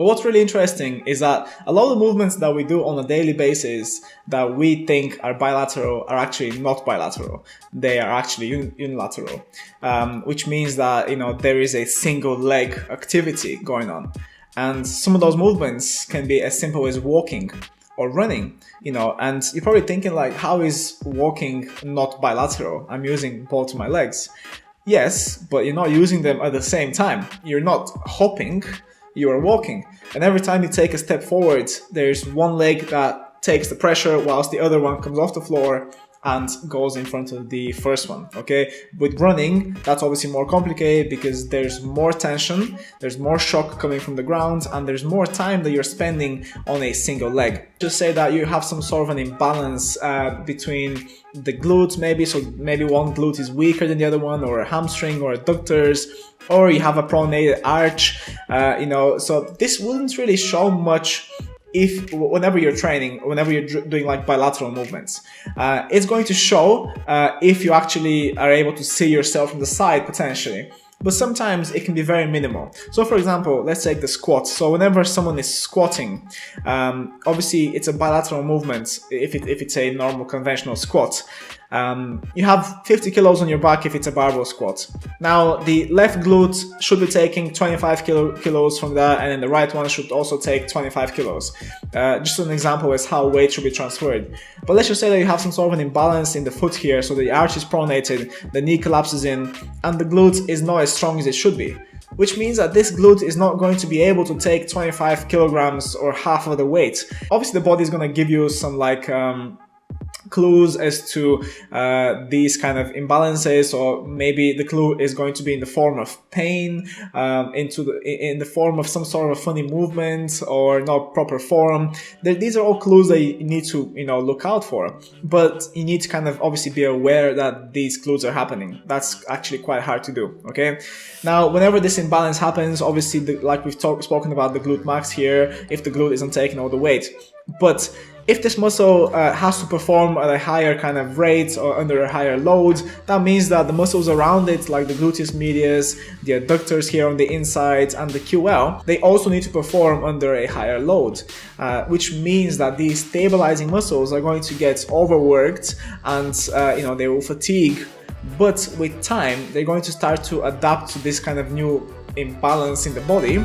But what's really interesting is that a lot of the movements that we do on a daily basis that we think are bilateral are actually not bilateral. They are actually unilateral, which means that, there is a single leg activity going on. And some of those movements can be as simple as walking or running, and you're probably thinking like, how is walking not bilateral? I'm using both my legs. Yes, but you're not using them at the same time. You're not hopping, you are walking. And every time you take a step forward, there's one leg that takes the pressure whilst the other one comes off the floor and goes in front of the first one, okay? With running, that's obviously more complicated because there's more tension, there's more shock coming from the ground, and there's more time that you're spending on a single leg. Just say that you have some sort of an imbalance between the glutes, maybe, so maybe one glute is weaker than the other one, or a hamstring or adductors, or you have a pronated arch, so this wouldn't really show much whenever you're training, whenever you're doing like bilateral movements. It's going to show if you actually are able to see yourself from the side potentially. But sometimes it can be very minimal. So for example, let's take the squat. So whenever someone is squatting, obviously it's a bilateral movement if it's a normal conventional squat. You have 50 kilos on your back if it's a barbell squat. Now the left glute should be taking 25 kilos from that, and then the right one should also take 25 kilos. Just an example as how weight should be transferred. But let's just say that you have some sort of an imbalance in the foot here, so the arch is pronated, the knee collapses in, and the glute is not as strong as it should be. Which means that this glute is not going to be able to take 25 kilograms or half of the weight. Obviously the body is going to give you some clues as to these kind of imbalances, or maybe the clue is going to be in the form of pain, in the form of some sort of funny movement or not proper form. These are all clues that you need to look out for, but you need to kind of obviously be aware that these clues are happening. That's actually quite hard to do. Okay, now whenever this imbalance happens, obviously like we've spoken about the glute max here, if the glute isn't taking all the weight. But if this muscle has to perform at a higher kind of rate or under a higher load, that means that the muscles around it, like the gluteus medius, the adductors here on the inside, and the QL, they also need to perform under a higher load, which means that these stabilizing muscles are going to get overworked and they will fatigue. But with time, they're going to start to adapt to this kind of new imbalance in the body.